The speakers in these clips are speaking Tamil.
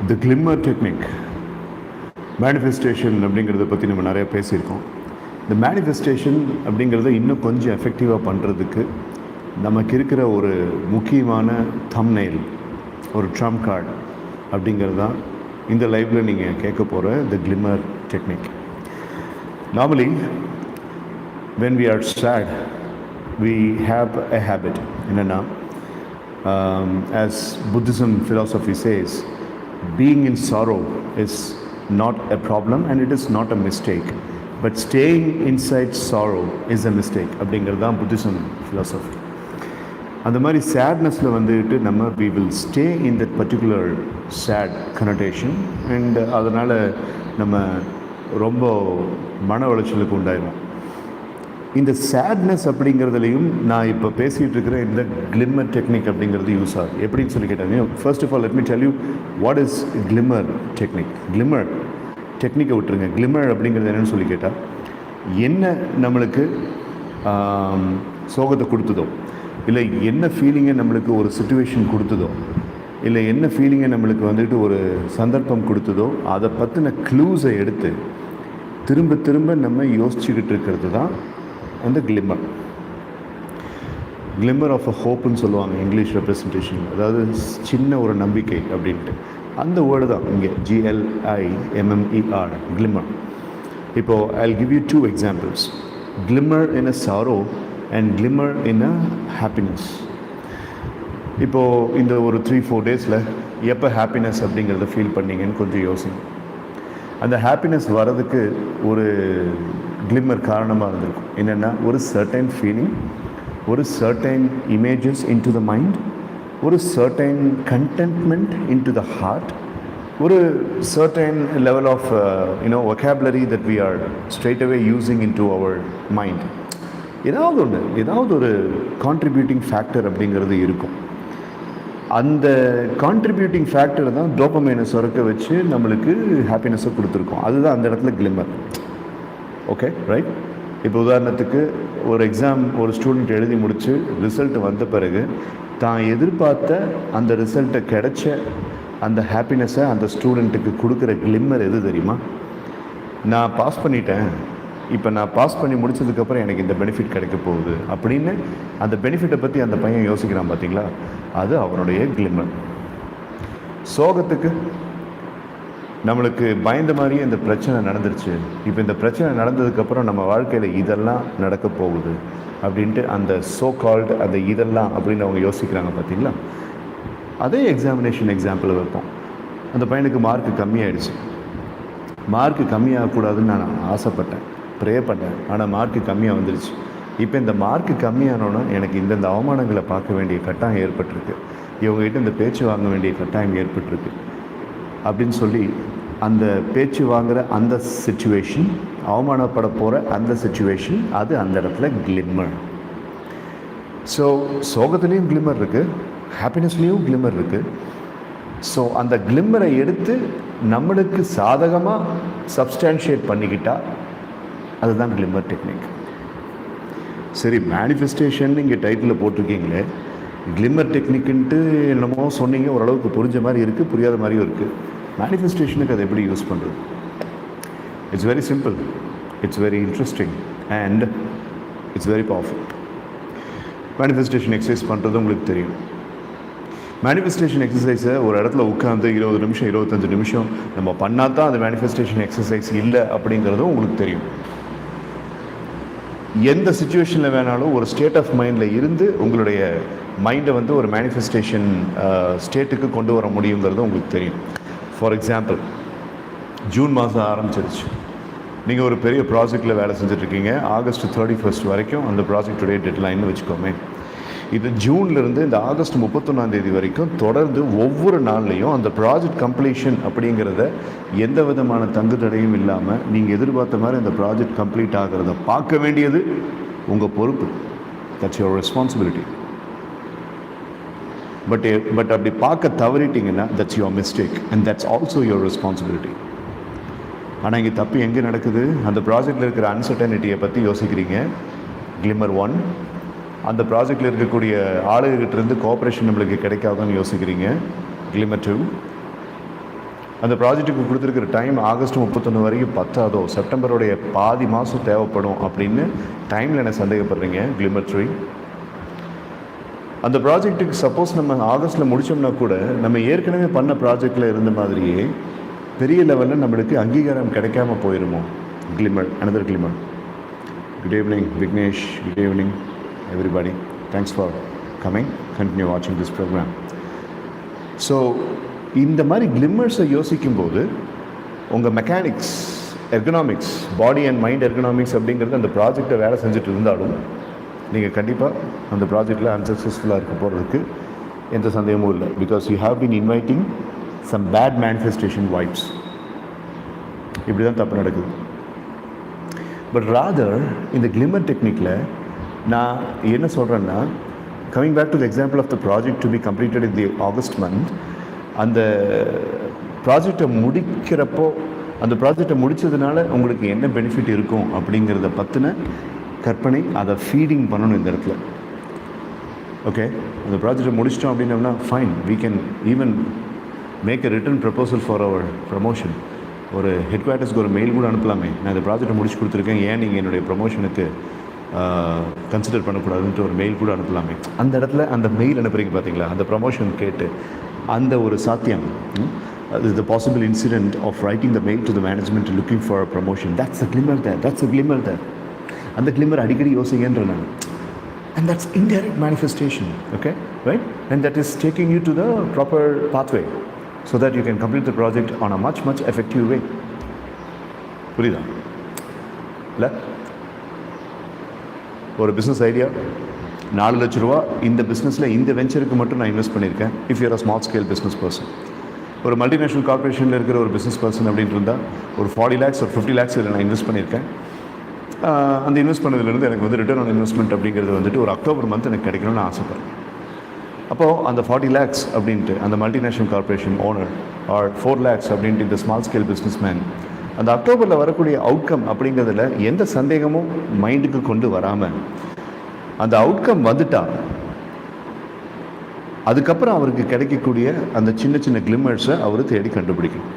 The Glimmer Technique, மேனிஃபெஸ்டேஷன் அப்படிங்கிறத பற்றி நம்ம நிறைய பேசியிருக்கோம். இந்த மேனிஃபெஸ்டேஷன் அப்படிங்கிறத இன்னும் கொஞ்சம் எஃபெக்டிவாக பண்ணுறதுக்கு நமக்கு இருக்கிற ஒரு முக்கியமான தம்ப்நெயில், ஒரு ட்ரம்ப் கார்டு அப்படிங்கிறது தான் இந்த லைவில் நீங்கள் கேட்க போகிற the glimmer technique. Normally when we are sad, we have a habit. என்னென்னா, as Buddhism philosophy says, being in sorrow is not a problem and it is not a mistake, but staying inside sorrow is a mistake அப்படிங்கிறது தான் புத்திசம் philosophy. அந்த மாதிரி சேட்னஸில் வந்துட்டு நம்ம we will stay in that particular sad connotation and அதனால் நம்ம ரொம்ப மன உளைச்சலுக்கு உண்டாயிடும். இந்த சேட்னஸ் அப்படிங்கிறதுலையும் நான் இப்போ பேசிகிட்டு இருக்கிற இந்த கிளிம்மர் டெக்னிக் அப்படிங்கிறது யூஸ் ஆகும். எப்படின்னு சொல்லி கேட்டாங்க, first of all let me tell you what is glimmer technique. Glimmer டெக்னிக்கை விட்டுருங்க. கிளிம்மர் அப்படிங்கிறது என்னென்னு சொல்லி கேட்டால், என்ன நம்மளுக்கு சோகத்தை கொடுத்ததோ, இல்லை என்ன ஃபீலிங்கை நம்மளுக்கு ஒரு சுச்சுவேஷன் கொடுத்ததோ, இல்லை என்ன ஃபீலிங்கை நம்மளுக்கு வந்துட்டு ஒரு சந்தர்ப்பம் கொடுத்ததோ, அதை பற்றின க்ளூஸை எடுத்து திரும்ப திரும்ப நம்ம யோசிச்சுக்கிட்டு இருக்கிறது தான் அந்த கிளிம்மர். கிளிம்மர் ஆஃப் அ ஹோப்புன்னு சொல்லுவாங்க இங்கிலீஷ் ரெப்ரசன்டேஷன், அதாவது சின்ன ஒரு நம்பிக்கை அப்படின்ட்டு. அந்த வேர்டு தான் இங்கே GLIMMER, கிளிம்மர். இப்போது I'll give you two examples. Glimmer in a sorrow and glimmer in a happiness. இப்போது இந்த ஒரு 3-4 டேஸில் எப்போ ஹாப்பினஸ் அப்படிங்கிறத ஃபீல் பண்ணிங்கன்னு கொஞ்சம் யோசிங்க. அந்த ஹாப்பினஸ் வர்றதுக்கு ஒரு கிளிம்மர் காரணமாக இருந்திருக்கும். என்னென்னா, ஒரு சர்டைன் ஃபீலிங், ஒரு certain images into the mind, ஒரு certain contentment into the heart, ஒரு certain level of vocabulary that we are straight away using into our mind. ஏதாவது ஒரு கான்ட்ரிபியூட்டிங் ஃபேக்டர் அப்படிங்கிறது இருக்கும். அந்த கான்ட்ரிபியூட்டிங் ஃபேக்டர் தான் டோபமைனை சுரக்க வச்சு நம்மளுக்கு ஹாப்பினஸை கொடுத்துருக்கோம். அதுதான் அந்த இடத்துல கிளிம்மர். Okay, right. இப்போ உதாரணத்துக்கு ஒரு எக்ஸாம் ஒரு ஸ்டூடெண்ட் எழுதி முடித்து ரிசல்ட் வந்த பிறகு தான் எதிர்பார்த்த அந்த ரிசல்ட்டை கிடைச்ச அந்த ஹாப்பினஸை அந்த ஸ்டூடெண்ட்டுக்கு கொடுக்குற கிளிம்மர் எது தெரியுமா? நான் பாஸ் பண்ணிட்டேன், இப்போ நான் பாஸ் பண்ணி முடிச்சதுக்கப்புறம் எனக்கு இந்த பெனிஃபிட் கிடைக்க போகுது அப்படின்னு அந்த பெனிஃபிட்டை பற்றி அந்த பையன் யோசிக்கிறான் பார்த்தீங்களா, அது அவனுடைய கிளிம்மர். சோகத்துக்கு நம்மளுக்கு பயந்த மாதிரியே இந்த பிரச்சனை நடந்துருச்சு, இப்போ இந்த பிரச்சனை நடந்ததுக்கப்புறம் நம்ம வாழ்க்கையில் இதெல்லாம் நடக்க போகுது அப்படின்ட்டு அந்த சோ கால்டு அந்த இதெல்லாம் அப்படின்னு அவங்க யோசிக்கிறாங்க பார்த்தீங்களா. அதே எக்ஸாம்பிள் வைப்போம். அந்த பையனுக்கு மார்க்கு கம்மியாயிடுச்சு. மார்க்கு கம்மியாகக்கூடாதுன்னு நான் ஆசைப்பட்டேன், ப்ரே பண்ணேன், ஆனால் மார்க்கு கம்மியாக வந்துடுச்சு. இப்போ இந்த மார்க்கு கம்மியானோன்னா எனக்கு இந்தந்த அவமானங்களை பார்க்க வேண்டிய கட்டாயம் ஏற்பட்டிருக்கு, இவங்ககிட்ட இந்த பேச்சு வாங்க வேண்டிய கட்டாயம் ஏற்பட்டிருக்கு அப்படின்னு சொல்லி அந்த பேச்சு வாங்குகிற அந்த சிச்சுவேஷன், அவமானப்பட போகிற அந்த சிச்சுவேஷன், அது அந்த இடத்துல கிளிம்மர். ஸோ சோகத்துலேயும் கிளிம்மர் இருக்குது, ஹாப்பினஸ்லேயும் கிளிம்மர் இருக்குது. ஸோ அந்த கிளிம்மரை எடுத்து நம்மளுக்கு சாதகமாக சப்ஸ்டான்ஷியேட் பண்ணிக்கிட்டால் அதுதான் கிளிம்மர் டெக்னிக். சரி, மேனிஃபெஸ்டேஷன் இங்கே டைட்டிலில் போட்டிருக்கீங்களே, கிளிம்மர் டெக்னிக்குன்ட்டு என்னமோ சொன்னீங்க, ஓரளவுக்கு புரிஞ்ச மாதிரி இருக்குது, புரியாத மாதிரியும் இருக்குது. மேனிஃபெஸ்டேஷனுக்கு அதை எப்படி யூஸ் பண்ணுறது? It's very simple, it's very interesting and it's very powerful. Manifestation exercise பண்ணுறது உங்களுக்கு தெரியும். மேனிஃபெஸ்டேஷன் எக்ஸசைஸை ஒரு இடத்துல உட்காந்து 20 நிமிஷம் 25 நிமிஷம் நம்ம பண்ணால் தான் அது மேனிஃபெஸ்டேஷன் எக்ஸசைஸ் இல்லை அப்படிங்கிறதும் உங்களுக்கு தெரியும். எந்த சுச்சுவேஷனில் வேணாலும் ஒரு ஸ்டேட் ஆஃப் மைண்டில் இருந்து உங்களுடைய மைண்டை வந்து ஒரு மேனிஃபெஸ்டேஷன் ஸ்டேட்டுக்கு கொண்டு வர முடியுங்கிறது உங்களுக்கு தெரியும். ஃபார் எக்ஸாம்பிள், ஜூன் மாதம் ஆரம்பிச்சிருச்சு, நீங்கள் ஒரு பெரிய ப்ராஜெக்டில் வேலை செஞ்சுட்ருக்கீங்க. ஆகஸ்ட் 31 வரைக்கும் அந்த ப்ராஜெக்டுடைய டெட்லைன்னு வச்சுக்கோமே. இது ஜூன்லேருந்து இந்த ஆகஸ்ட் 31 வரைக்கும் தொடர்ந்து ஒவ்வொரு நாள்லேயும் அந்த ப்ராஜெக்ட் கம்ப்ளீஷன் அப்படிங்கிறத எந்த விதமான தங்கு தடையும் இல்லாமல் நீங்கள் எதிர்பார்த்த மாதிரி அந்த ப்ராஜெக்ட் கம்ப்ளீட் ஆகிறத பார்க்க வேண்டியது உங்கள் பொறுப்பு. That's your responsibility. பட் அப்படி பார்க்க தவறிட்டீங்கன்னா that's your mistake and that's also your responsibility. ஆனால் இங்கே தப்பு எங்கே நடக்குது? அந்த ப்ராஜெக்டில் இருக்கிற அன்சர்டனிட்டியை பற்றி யோசிக்கிறீங்க, கிளிம்மர் 1. அந்த ப்ராஜெக்டில் இருக்கக்கூடிய ஆளுகிட்டிருந்து கோஆப்ரேஷன் நம்மளுக்கு கிடைக்காதுன்னு யோசிக்கிறீங்க, கிளிம்மர் 2. அந்த ப்ராஜெக்ட்டுக்கு கொடுத்துருக்கிற டைம் ஆகஸ்ட் 31 வரைக்கும் பத்தாதோ, செப்டம்பருடைய பாதி மாதம் தேவைப்படும் அப்படின்னு டைமில் என்ன சந்தேகப்படுறீங்க கிளிமர் ட்ரீ? அந்த ப்ராஜெக்ட்டுக்கு சப்போஸ் நம்ம ஆகஸ்ட்டில் முடித்தோம்னா கூட நம்ம ஏற்கனவே பண்ண ப்ராஜெக்டில் இருந்த மாதிரியே பெரிய லெவலில் நம்மளுக்கு அங்கீகாரம் கிடைக்காம போயிருமோ? கிளிமர், another glimmer. Good evening, Vignesh. Good evening, everybody. Thanks for coming. Continue watching this program. So இந்த மாதிரி கிளிம்மர்ஸை யோசிக்கும்போது உங்கள் mechanics, ergonomics, body and mind ergonomics அப்படிங்கிறது அந்த ப்ராஜெக்டை வேலை செஞ்சுட்டு இருந்தாலும் நீங்கள் கண்டிப்பாக அந்த ப்ராஜெக்டில் அன்சக்ஸஸ்ஃபுல்லாக இருக்க போகிறதுக்கு எந்த சந்தேகமும் இல்லை. Because you have been inviting some bad manifestation vibes. இப்படி தான் தப்பு நடக்குது. பட் ராதர் இந்த கிளிமர் டெக்னிக்கில் நான் என்ன சொல்கிறேன்னா, coming back to the example of the project to be completed in the August month, அந்த ப்ராஜெக்டை முடிக்கிறப்போ அந்த ப்ராஜெக்டை முடித்ததுனால உங்களுக்கு என்ன பெனிஃபிட் இருக்கும் அப்படிங்கிறத பற்றின கற்பனை, அதை ஃபீடிங் பண்ணணும் இந்த இடத்துல. ஓகே, அந்த ப்ராஜெக்டை முடிச்சிட்டோம் அப்படின்னோம்னா fine, we can even make a written proposal for our promotion. ஒரு ஹெட் குவார்ட்டர்ஸ்க்கு ஒரு மெயில் கூட அனுப்பலாமே, நான் இந்த ப்ராஜெக்டை முடிச்சு கொடுத்துருக்கேன், ஏன் நீங்கள் என்னுடைய ப்ரமோஷனுக்கு கன்சிடர் பண்ணக்கூடாதுன்ட்டு ஒரு மெயில் கூட அனுப்பலாமே. அந்த இடத்துல அந்த மெயில் அனுப்புறீங்க பார்த்தீங்களா, அந்த ப்ரமோஷன் கேட்டு அந்த ஒரு சாத்தியம், அது the possible incident of writing the mail to the management looking for a promotion, that's a glimmer there, that's a glimmer there. அந்த கிளிமர் அடிக்கடி யோசிங்கன்ற நான். And that's indirect manifestation, okay, right? And that is taking you to the proper pathway so that you can complete the project on a much effective way. புரியுதா இல்லை? ஒரு பிஸ்னஸ் ஐடியா, 4 லட்ச ரூபா இந்த பிஸ்னஸில் இந்த வெஞ்சருக்கு மட்டும் நான் இன்வெஸ்ட் பண்ணியிருக்கேன். If you're a small scale business person, ஒரு மல்டிநேஷனல் கார்பரேஷனில் இருக்கிற ஒரு பிஸ்னஸ் பர்சன் அப்படின்ட்டு இருந்தால் ஒரு 40 lakhs ஒரு 50 lakhs இதில் நான் இன்வெஸ்ட் பண்ணியிருக்கேன். அந்த இன்வெஸ்ட் பண்ணதுலேருந்து எனக்கு வந்து ரிட்டர்ன் ஆன் இன்வெஸ்ட்மெண்ட் அப்படிங்கிறது வந்துட்டு ஒரு அக்டோபர் மந்த் எனக்கு கிடைக்கணும்னு ஆசைப்பட்றேன். அப்போது அந்த 40 lakhs அப்படின்ட்டு அந்த multinational corporation owner R 4 lakhs அப்படின்ட்டு இந்த ஸ்மால் ஸ்கேல் பிஸ்னஸ் மேன் அந்த அக்டோபரில் வரக்கூடிய அவுட்கம் அப்படிங்கிறதுல எந்த சந்தேகமும் மைண்டுக்கு கொண்டு வராமல் அந்த அவுட்கம் வந்துட்டா அதுக்கப்புறம் அவருக்கு கிடைக்கக்கூடிய அந்த சின்ன கிளிம்மர்ஸை அவர் தேடி கண்டுபிடிக்கணும்.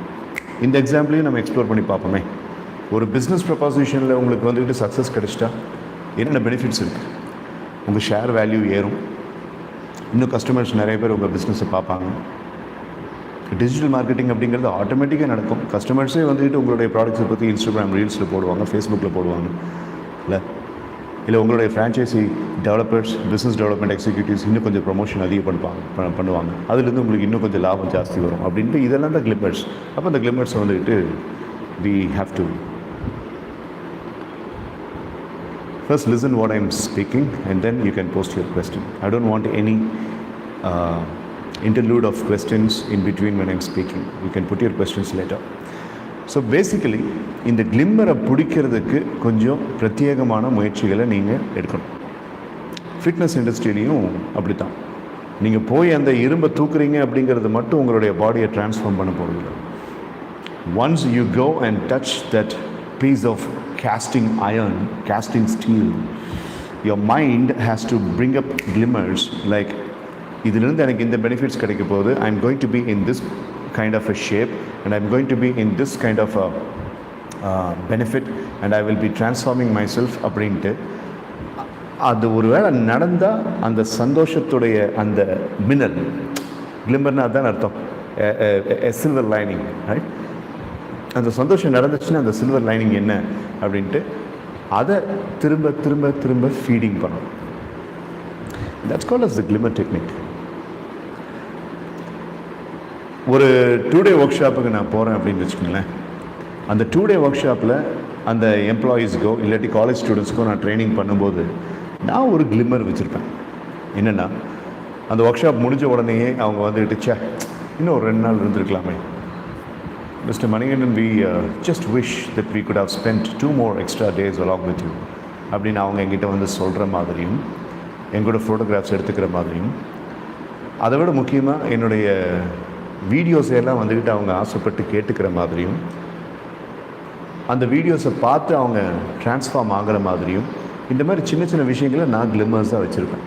இந்த எக்ஸாம்பிளையும் நம்ம எக்ஸ்ப்ளோர் பண்ணி பார்ப்போமே. ஒரு பிஸ்னஸ் ப்ரொபாசிஷனில் உங்களுக்கு வந்துட்டு சக்ஸஸ் கிடைச்சிட்டா என்னென்ன பெனிஃபிட்ஸ் இருக்குது? உங்கள் ஷேர் வேல்யூ ஏறும், இன்னும் கஸ்டமர்ஸ் நிறைய பேர் உங்கள் பிஸ்னஸை பார்ப்பாங்க. டிஜிட்டல் மார்க்கெட்டிங் அப்படிங்கிறது ஆட்டோமேட்டிக்காக நடக்கும். கஸ்டமர்ஸே வந்துட்டு உங்களுடைய ப்ராடக்ட்ஸை பற்றி இன்ஸ்டாகிராம் ரீல்ஸில் போடுவாங்க, ஃபேஸ்புக்கில் போடுவாங்க இல்லை உங்களுடைய franchisee developers, business development executives இன்னும் கொஞ்சம் ப்ரொமோஷன் அதிகம் பண்ணுவாங்க. அதுலேருந்து உங்களுக்கு இன்னும் கொஞ்சம் லாபம் ஜாஸ்தி வரும் அப்படின்ட்டு இதெல்லாம் தான் கிளிம்மர்ஸ். அப்போ அந்த கிளிம்மர்ஸ் வந்துட்டு we have to first listen what I am speaking and then you can post your question. I don't want any interlude of questions in between when I am speaking. You can put your questions later. So basically இந்த கிளிம்மரை பிடிக்கிறதுக்கு கொஞ்சம் பிரத்யேகமான முயற்சிகளை நீங்கள் எடுக்கணும். ஃபிட்னஸ் இண்டஸ்ட்ரியிலையும் அப்படி தான். நீங்கள் போய் அந்த இரும்பை தூக்குறீங்க அப்படிங்கிறது மட்டும் உங்களுடைய பாடியை டிரான்ஸ்ஃபார்ம் பண்ண போகிறதில்லை. Once you go and touch that piece of casting iron, casting steel, your mind has to bring up glimmers like இதிலிருந்து எனக்கு இந்த பெனிஃபிட்ஸ் கிடைக்க போகுது, I am going to be in this kind of a shape and I am going to be in this kind of a benefit and I will be transforming myself அப்படின்ட்டு அது ஒரு வேளை நடந்தால் அந்த சந்தோஷத்துடைய அந்த மின்னல், கிளிம்மர்னா அதுதான் அர்த்தம், சில்வர் லைனிங், ரைட்? அந்த சந்தோஷம் நடந்துச்சுன்னா அந்த சில்வர் லைனிங் என்ன அப்படின்ட்டு அதை திரும்ப ஃபீடிங் பண்ணணும். That's called as the glimmer technique. ஒரு 2 day ஒர்க் ஷாப்புக்கு நான் போகிறேன் அப்படின்னு வச்சுக்கோங்களேன். அந்த 2 day ஒர்க் ஷாப்பில் அந்த எம்ப்ளாயீஸ்க்கோ இல்லாட்டி காலேஜ் ஸ்டூடெண்ட்ஸ்க்கோ நான் ட்ரைனிங் பண்ணும்போது நான் ஒரு கிளிம்மர் வச்சுருப்பேன். என்னென்னா அந்த ஒர்க் ஷாப் முடிஞ்ச உடனேயே அவங்க வந்துட்டு இன்னும் ஒரு 2 நாள் இருந்திருக்கலாமே, Mr. Manikandan, we just wish that we could have spent 2 more extra days along with you அப்படின்னு அவங்க என்கிட்ட வந்து சொல்கிற மாதிரியும் எங்களோட ஃபோட்டோகிராஃப்ஸ் எடுத்துக்கிற மாதிரியும், அதை விட முக்கியமாக என்னுடைய வீடியோஸ் எல்லாம் வந்துக்கிட்டு அவங்க ஆசைப்பட்டு கேட்டுக்கிற மாதிரியும், அந்த வீடியோஸை பார்த்து அவங்க ட்ரான்ஸ்ஃபார்ம் ஆகிற மாதிரியும், இந்த மாதிரி சின்ன விஷயங்களை நான் கிளிம்மர்ஸாக வச்சுருப்பேன்.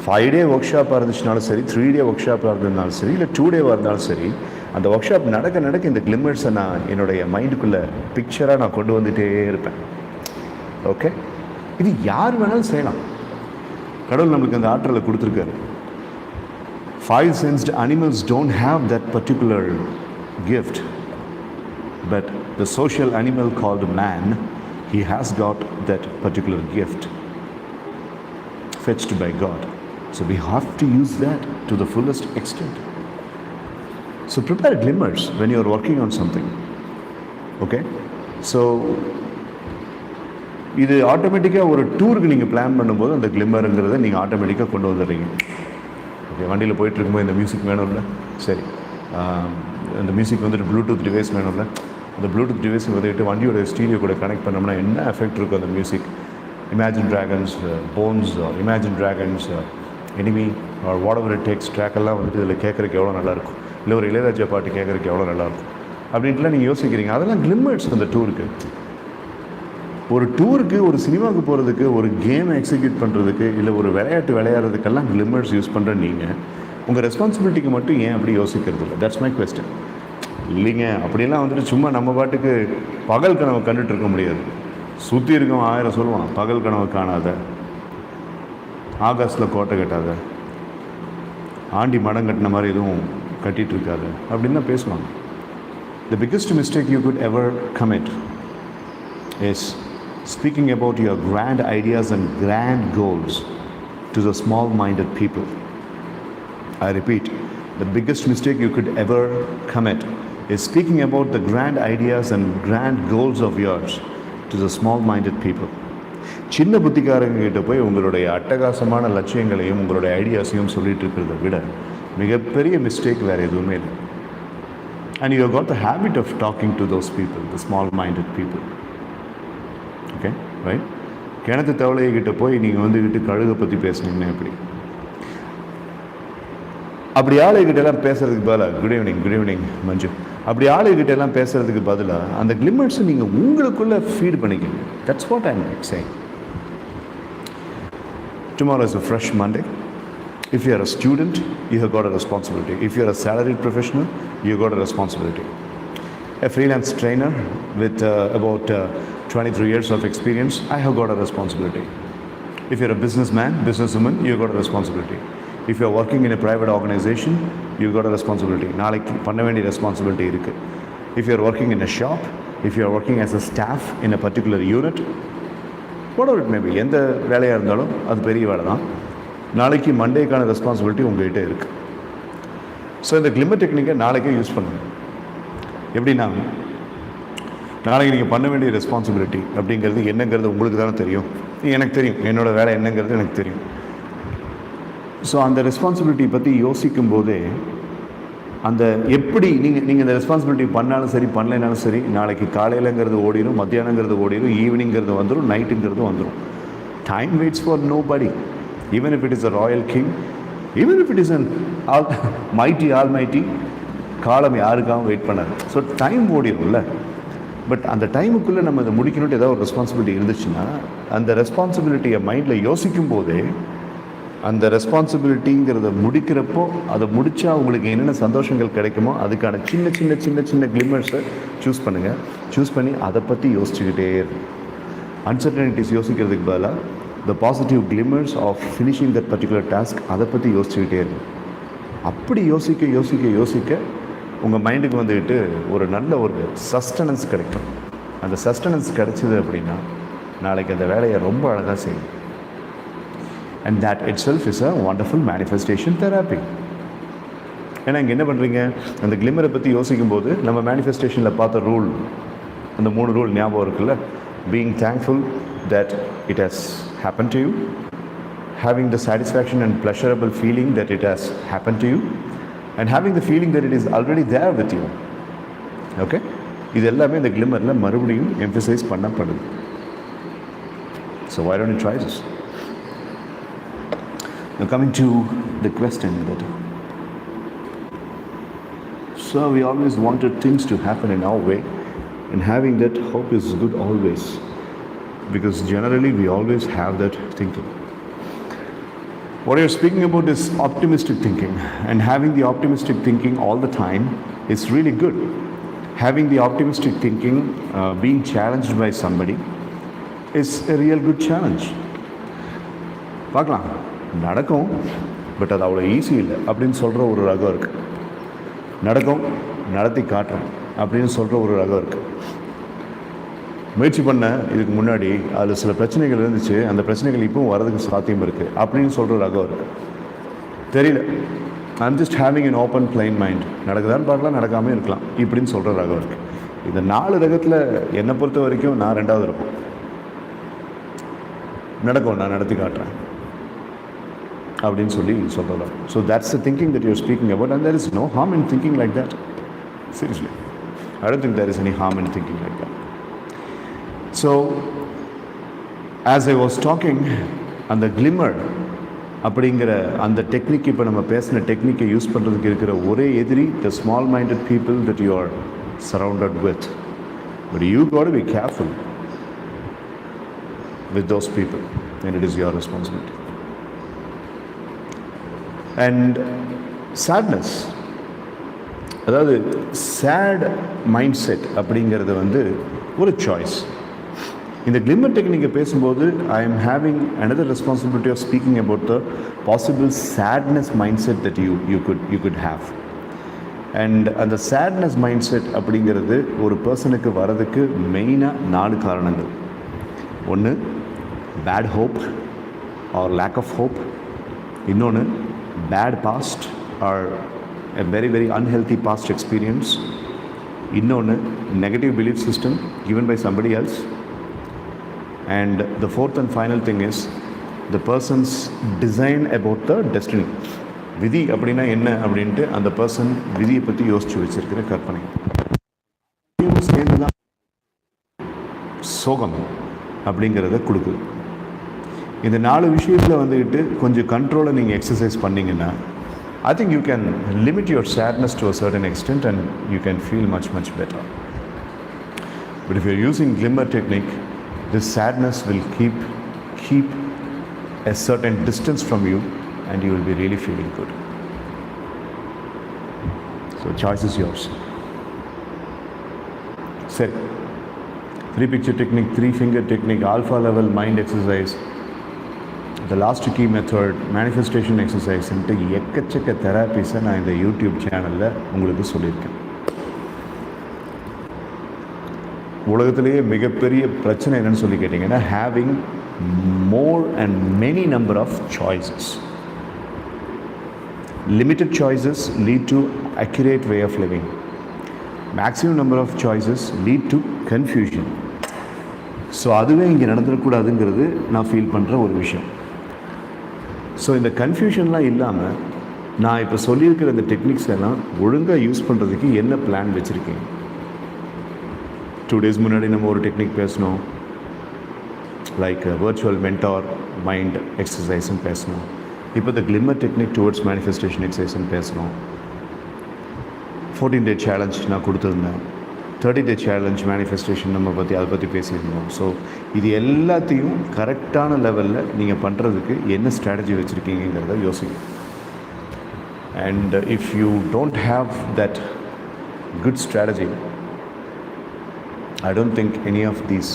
5 day ஒர்க் ஷாப்பாக இருந்துச்சுனாலும் சரி, 3 day ஒர்க் ஷாப்பாக இருந்ததுனாலும் சரி, இல்லை 2 day இருந்தாலும் சரி, அந்த ஒர்க் ஷாப் நடக்க இந்த கிளிம்மர்ஸை நான் என்னுடைய மைண்டுக்குள்ளே பிக்சராக நான் கொண்டு வந்துகிட்டே இருப்பேன். ஓகே, இது யார் வேணாலும் செய்யலாம். கடவுள் நம்மளுக்கு அந்த ஆற்றலை கொடுத்துருக்காரு. 5 sensed animals don't have that particular gift, but the social animal called man, he has got that particular gift fetched by God. So we have to use that to the fullest extent. So prepare glimmers when you are working on something. Okay, so இது ஆட்டோமேட்டிக்காக ஒரு டூருக்கு நீங்கள் பிளான் பண்ணும்போது அந்த கிளிம்மருங்கிறத நீங்கள் ஆட்டோமேட்டிக்காக கொண்டு வந்துடுறீங்க. ஓகே, வண்டியில் போயிட்டு இருக்கும்போது இந்த மியூசிக் வேணும்ல, சரி அந்த மியூசிக் வந்துட்டு ப்ளூடூத் டிவைஸ் வேணும்ல, அந்த ப்ளூடூத் டிவைஸ் வந்துட்டு வண்டியோட ஸ்டீரியோ கூட கனெக்ட் பண்ணோம்னா என்ன எஃபெக்ட் இருக்கும் அந்த music. Imagine Dragons, Bones, Imagine Dragons, Enemy or whatever it takes ட்ராக்கெல்லாம் வந்துட்டு இதில் கேட்குறதுக்கு எவ்வளோ நல்லாயிருக்கும், இல்லை ஒரு இளையராஜா பாட்டு கேட்குறதுக்கு எவ்வளோ நல்லாயிருக்கும் அப்படின்ட்டுலாம் நீங்கள் யோசிக்கிறீங்க. அதெல்லாம் கிளிம்மர்ஸ் அந்த டூருக்கு. ஒரு டூருக்கு, ஒரு சினிமாவுக்கு போகிறதுக்கு, ஒரு கேம் எக்ஸிக்யூட் பண்ணுறதுக்கு, இல்லை ஒரு விளையாட்டு விளையாடுறதுக்கெல்லாம் கிளிம்மர்ஸ் யூஸ் பண்ணுற நீங்கள் உங்கள் ரெஸ்பான்சிபிலிட்டிக்கு மட்டும் ஏன் அப்படி யோசிக்கிறது இல்லை? That's my question. இல்லைங்க, அப்படியெல்லாம் வந்துட்டு சும்மா நம்ம பாட்டுக்கு பகல் கனவை கண்டுட்டு இருக்க முடியாது. சுற்றி இருக்கவன் 1000 சொல்லுவான், பகல் கனவை காணாத, ஆகாசில் கோட்டை கட்டாத, ஆண்டி மடம் கட்டின மாதிரி எதுவும் கட்டிகிட்டு இருக்காது அப்படின்னு தான் பேசுவாங்க. The biggest mistake you could ever commit is speaking about your grand ideas and grand goals to the small-minded people. I repeat, the biggest mistake you could ever commit is speaking about the grand ideas and grand goals of yours to the small-minded people. சின்ன புத்திக்காரங்க கிட்ட போய் உங்களுடைய அட்டகாசமான லட்சியங்களையும் உங்களுடைய ஐடியாஸையும் சொல்லிட்டு இருக்கிறத விட மிகப்பெரிய மிஸ்டேக் வேறு எதுவுமே இல்லை. And you have got the habit of talking to those people, the small-minded people. Okay, right? கிணத்து தவளைகிட்ட போய் நீங்கள் வந்துக்கிட்டு கழுகை பற்றி பேசுனீங்கன்னா எப்படி? அப்படி ஆளுகிட்ட எல்லாம் பேசுறதுக்கு பதிலாக குட் ஈவினிங் மஞ்சு, அப்படி ஆளுகிட்ட எல்லாம் பேசுறதுக்கு பதிலாக அந்த கிளிம்மர்ஸை நீங்கள் உங்களுக்குள்ளே ஃபீட் பண்ணிக்கணும். That's what I am saying. Tomorrow is a fresh Monday. If you are a student, you have got a responsibility. If you are a salaried professional, you have got a responsibility. A freelance trainer with about 23 years of experience, I have got a responsibility. If you are a businessman, businesswoman, you have got a responsibility. If you are working in a private organization, you have got a responsibility. நாளைக்கு பண்ண வேண்டிய ரெஸ்பான்சிபிலிட்டி இருக்குது. If you are working in a shop, if you are working as a staff in a particular unit, whatever it may be, எந்த வேலையாக இருந்தாலும் அது பெரிய வேலை தான். நாளைக்கு மண்டேக்கான ரெஸ்பான்சிபிலிட்டி உங்கள்கிட்ட இருக்குது. ஸோ இந்த கிளிம்மர் டெக்னிக்கை நாளைக்கே யூஸ் பண்ணுங்கள். எப்படின்னா, நாளைக்கு நீங்கள் பண்ண வேண்டிய ரெஸ்பான்சிபிலிட்டி அப்படிங்கிறது என்னங்கிறது உங்களுக்கு தானே தெரியும், எனக்கு தெரியும், என்னோடய வேலை என்னங்கிறது எனக்கு தெரியும். ஸோ அந்த ரெஸ்பான்சிபிலிட்டி பற்றி யோசிக்கும் போதே அந்த எப்படி நீங்கள் இந்த ரெஸ்பான்சிபிலிட்டி பண்ணாலும் சரி பண்ணலைனாலும் சரி, நாளைக்கு காலையிலங்கிறது ஓடிடும், மத்தியானங்கிறது ஓடிடும், ஈவினிங்கிறது வந்துடும், நைட்டுங்கிறது வந்துடும். டைம் வெயிட்ஸ் ஃபார் நோ படி. Even if it is a royal king, even if it is an almighty, காலம் யாருக்காகவும் வெயிட் பண்ணாது. So time ஓடிடும்ல. பட் அந்த டைமுக்குள்ளே நம்ம அதை முடிக்கணும்ட்டு ஏதாவது ஒரு ரெஸ்பான்சிபிலிட்டி இருந்துச்சுன்னா, அந்த ரெஸ்பான்சிபிலிட்டியை மைண்டில் யோசிக்கும் போதே அந்த ரெஸ்பான்சிபிலிட்டிங்கிறத முடிக்கிறப்போ அதை முடித்தா உங்களுக்கு என்னென்ன சந்தோஷங்கள் கிடைக்குமோ அதுக்கான சின்ன சின்ன சின்ன சின்ன கிளிம்மர்ஸை சூஸ் பண்ணுங்கள். சூஸ் பண்ணி அதை பற்றி யோசிச்சுக்கிட்டே இருக்கும். அன்சர்டனிட்டிஸ் யோசிக்கிறதுக்கு பதிலாக the positive glimmers of finishing that particular task, அதை பற்றி யோசிச்சுக்கிட்டே இருக்கும். அப்படி யோசிக்க யோசிக்க யோசிக்க உங்கள் மைண்டுக்கு வந்துக்கிட்டு ஒரு நல்ல ஒரு சஸ்டனன்ஸ் கிடைக்கும். அந்த சஸ்டனன்ஸ் கிடைச்சிது அப்படின்னா நாளைக்கு அந்த வேலையை ரொம்ப அழகாக செய்யும். and that itself is a wonderful manifestation therapy. ஏன்னா இங்கே என்ன பண்ணுறீங்க, அந்த கிளிம்மரை பற்றி யோசிக்கும் போது நம்ம மேனிஃபெஸ்டேஷனில் பார்த்த ரூல், அந்த 3 ரூல் ஞாபகம் இருக்குல்ல. being thankful that it has happened to you, having the satisfaction and pleasurable feeling that it has happened to you, and having the feeling that it is already there with you. Okay, இது எல்லாமே இந்த கிளிம்மரில் மறுபடியும் எம்ஃபசைஸ் பண்ணப்படுது. So why don't you try this? Now coming to the question that, so we always wanted things to happen in our way, and having that hope is good always, because generally we always have that thinking. What you're speaking about is optimistic thinking, and having the optimistic thinking all the time It's really good. Having the optimistic thinking, being challenged by somebody is a real good challenge. பார்க்கலாம் நடக்கும், பட் அது அவ்வளோ ஈஸி இல்லை அப்படின்னு சொல்கிற ஒரு ரகம் இருக்குது. நடக்கும், நடத்தி காட்டுறேன் அப்படின்னு சொல்கிற ஒரு ரகம் இருக்குது. முயற்சி பண்ண இதுக்கு முன்னாடி அதில் சில பிரச்சனைகள் இருந்துச்சு, அந்த பிரச்சனைகள் இப்பவும் வரதுக்கு சாத்தியம் இருக்குது அப்படின்னு சொல்கிற ரகம் இருக்குது. தெரியல, I'm just having an open plain mind. நடக்குதான்னு பார்க்கலாம், நடக்காமல் இருக்கலாம் இப்படின்னு சொல்கிற ரகம் இருக்குது. இந்த 4 ரகத்தில் என்னை பொறுத்த வரைக்கும் நான் 2வது இருக்கும். நடக்கும், நான் நடத்தி காட்டுறேன் அப்படின்னு சொல்லி சொல்கிறோம். So that's the thinking that you're speaking about, and there is no harm in thinking like that. Seriously, I don't think there is any harm in thinking like that. So as I was talking, அந்த கிளிம்மர் அப்படிங்கிற அந்த டெக்னிக், இப்போ நம்ம பேசின டெக்னிக்கை யூஸ் பண்ணுறதுக்கு இருக்கிற ஒரே எதிரி the small minded people that you are surrounded with. But you got to be careful with those people, and it is your responsibility. And sadness, அதாவது sad mindset அப்படிங்கிறது வந்து ஒரு சாய்ஸ். இந்த கிளிம்மர் டெக்னிக்கை பேசும்போது I am having another responsibility of speaking about the possible sadness mindset that you could have. And அந்த sadness mindset அப்படிங்கிறது ஒரு பர்சனுக்கு வரதுக்கு மெயினாக 4 காரணங்கள். ஒன்று, bad hope or lack of hope. இன்னொன்று, bad past or a very very unhealthy past experience. இன்னொன்று, negative belief system given by somebody else. And the fourth and final thing is the person's design about the destiny. விதி அப்படின்னா என்ன அப்படின்ட்டு அந்த பர்சன் விதியை பற்றி யோசிச்சு வச்சிருக்கிற கற்பனை. சேர்ந்து தான் சோகம் அப்படிங்கிறத கொடுக்குது. இந்த 4 விஷயத்தில் வந்துக்கிட்டு கொஞ்சம் கண்ட்ரோலை நீங்கள் எக்ஸசைஸ் பண்ணிங்கன்னா I think you can limit your sadness to a certain extent and you can feel much better. But if you're using Glimmer Technique, this sadness will keep a certain distance from you and you will be really feeling good. So choice is yours. Set 3 picture technique, 3 finger technique, alpha level mind exercise, the last key method, manifestation exercise ன்ட்டு எக்கச்சக்க தெராப்பிஸை நான் இந்த யூடியூப் சேனலில் உங்களுக்கு சொல்லியிருக்கேன். உலகத்திலேயே மிகப்பெரிய பிரச்சனை என்னன்னு சொல்லி கேட்டிங்கன்னா having more and many number of choices. Limited choices lead to accurate way of living. Maximum number of choices lead to confusion. So அதுவே இங்கே நடந்துடக்கூடாதுங்கிறது நான் ஃபீல் பண்ணுற ஒரு விஷயம். ஸோ இந்த கன்ஃபியூஷன்லாம் இல்லாமல் நான் இப்போ சொல்லியிருக்கிற இந்த டெக்னிக்ஸ் எல்லாம் ஒழுங்காக யூஸ் பண்ணுறதுக்கு என்ன பிளான் வச்சுருக்கீங்க? 2 days முன்னாடி நம்ம ஒரு டெக்னிக் பேசணும், லைக் வர்ச்சுவல் மென்டார் மைண்ட் எக்ஸசைஸ்ன்னு பேசணும். இப்போ த கிளிம்மர் டெக்னிக் டுவர்ட்ஸ் மேனிஃபெஸ்டேஷன் எக்ஸசைஸ்ன்னு பேசணும். 14-day சேலஞ்ச் நான் கொடுத்துருந்தேன். 30-day சேலஞ்ச் மேனிஃபெஸ்டேஷன் நம்ம அதை பற்றி பேசியிருந்தோம். ஸோ இது எல்லாத்தையும் கரெக்டான லெவலில் நீங்கள் பண்ணுறதுக்கு என்ன ஸ்ட்ராட்டஜி வச்சுருக்கீங்கிறத யோசிங்க. And if you don't have that good strategy, I don't think any of these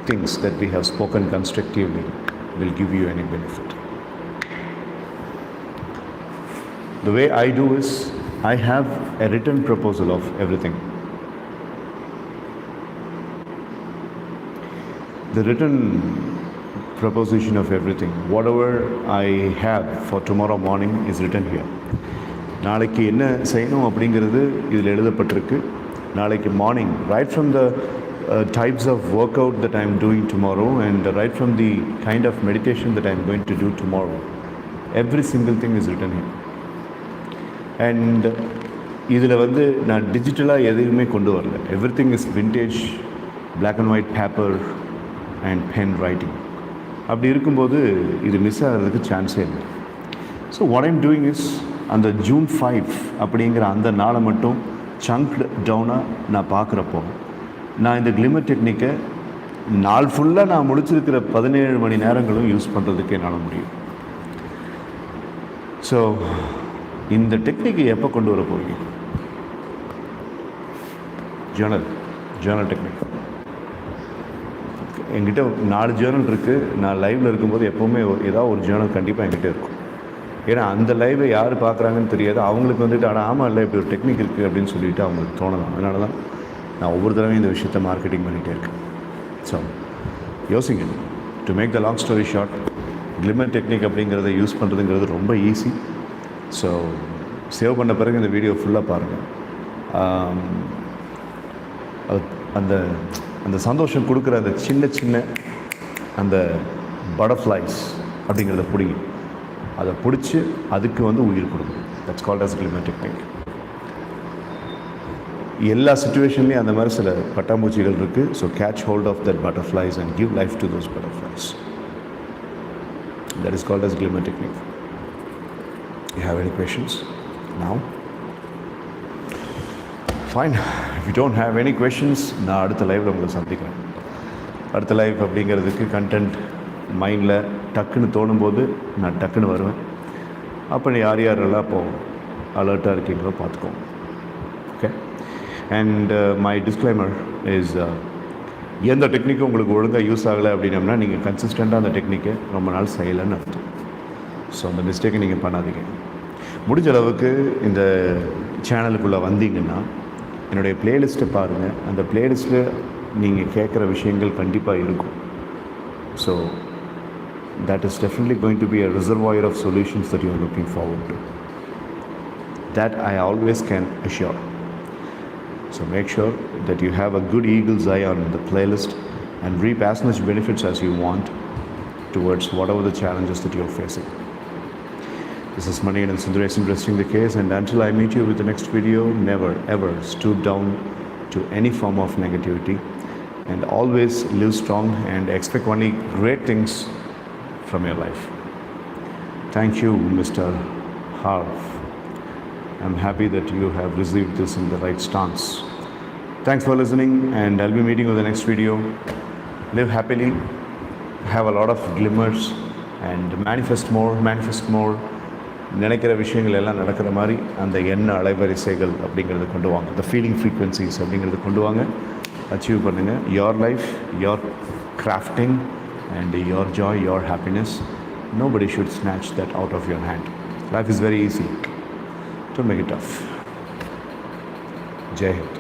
things that we have spoken constructively will give you any benefit. The way I do is, I have a written proposal of everything. The written proposition of everything, whatever I have for tomorrow morning is written here. நாளைக்கு என்ன செய்யணும் அப்படிங்கிறது இதில் எழுதப்பட்டிருக்கு. நாளைக்கு morning, right from the types of workout that I am doing tomorrow and right from the kind of meditation that I am going to do tomorrow, every single thing is written here. And இதில் வந்து நான் டிஜிட்டலாக எதையுமே கொண்டு வரல. Everything is vintage black and white paper and pen writing. அப்படி இருக்கும்போது இது மிஸ் ஆகிறதுக்கு சான்ஸே இல்லை. So what I'm doing is, அந்த June 5 அப்படிங்கிற அந்த நாளை மட்டும் சங்க்டு டவுனாக நான் பார்க்குறப்போ, நான் இந்த கிளிம்மர் டெக்னிக்கை நாள் ஃபுல்லாக நான் முடிச்சிருக்கிற 17 மணி நேரங்களும் யூஸ் பண்ணுறதுக்கு என்னால் முடியும். ஸோ இந்த டெக்னிக்கை எப்போ கொண்டு வர போகிறீங்க? Journal technique. என்கிட்ட 4 ஜேர்னல் இருக்குது. நான் லைவில் இருக்கும்போது எப்போவுமே ஏதாவது ஒரு ஜேர்னல் கண்டிப்பாக என்கிட்ட இருக்கும். ஏன்னா அந்த லைவை யார் பார்க்குறாங்கன்னு தெரியாது. அவங்களுக்கு வந்துட்டு ஆமாம் இல்லை இப்படி ஒரு டெக்னிக் இருக்குது அப்படின்னு சொல்லிட்டு அவங்களுக்கு தோணலாம். அதனால தான் நான் ஒவ்வொரு தடவையும் இந்த விஷயத்தை மார்க்கெட்டிங் பண்ணிகிட்டே இருக்கேன். ஸோ யோசிங்க. To make the long story short, glimmer technique அப்படிங்கிறத யூஸ் பண்ணுறதுங்கிறது ரொம்ப ஈஸி. ஸோ சேவ் பண்ண பிறகு இந்த வீடியோ ஃபுல்லாக பாருங்கள். அந்த அந்த சந்தோஷம் கொடுக்குற அந்த சின்ன அந்த பட்டர்ஃப்ளைஸ் அப்படிங்கிறத பிடிங்க. அதை பிடிச்சி அதுக்கு உயிர் கொடுங்க. That's called as glimmer technique. எல்லா சிச்சுவேஷன்லேயும் அந்த மாதிரி சில பட்டாம்பூச்சிகள் இருக்குது. So catch hold of that butterflies and give life to those butterflies. That is called as Glimmer Technique. You have any questions now? Fine. If you don't have any questions, நான் அடுத்த லைவில் உங்களை சந்திக்கிறேன். அடுத்த லைவ் அப்படிங்கிறதுக்கு கண்டென்ட் மைண்டில் டக்குன்னு தோணும்போது நான் டக்குன்னு வருவேன். அப்போ யாரெல்லாம் அப்போது அலர்ட்டாக இருக்கீங்களோ பார்த்துக்கோங்க. Okay. And my disclaimer is எந்த டெக்னிக்கும் உங்களுக்கு ஒழுங்காக யூஸ் ஆகலை அப்படின்னம்னா நீங்கள் கன்சிஸ்டண்ட்டாக அந்த டெக்னிக்கை ரொம்ப நாள் செய்யலைன்னு அர்த்தம். ஸோ அந்த மிஸ்டேக்கை நீங்கள் பண்ணாதீங்க. முடிஞ்ச அளவுக்கு இந்த சேனலுக்குள்ளே வந்தீங்கன்னா என்னுடைய ப்ளேலிஸ்ட்டை பாருங்கள். அந்த ப்ளேலிஸ்ட்டில் நீங்கள் கேட்குற விஷயங்கள் கண்டிப்பாக இருக்கும். So that is definitely going to be a reservoir of solutions that you are looking forward to. That I always can assure. So make sure that you have a good eagle's eye on the playlist and reap as much benefits as you want towards whatever the challenges that you are facing. This is Manikandan Sundaresan resting the case, and until I meet you with the next video, never ever stoop down to any form of negativity, and always live strong and expect only great things from your life. Thank you, Mr. Harv. I'm happy that you have received this in the right stance. Thanks for listening, and I'll be meeting you in the next video. Live happily, have a lot of glimmers, and manifest more. நினைக்கிற விஷயங்கள் எல்லாம் நடக்கிற மாதிரி அந்த எண்ண அலைவரிசைகள் அப்படிங்கிறத கொண்டு வாங்க. the feeling frequencies அப்படிங்கிறத கொண்டு வாங்க. அச்சீவ் பண்ணுங்கள். your life, your crafting, and your joy, your happiness. Nobody should snatch that out of your hand. Life is very easy. Don't make it tough. Jai Hind.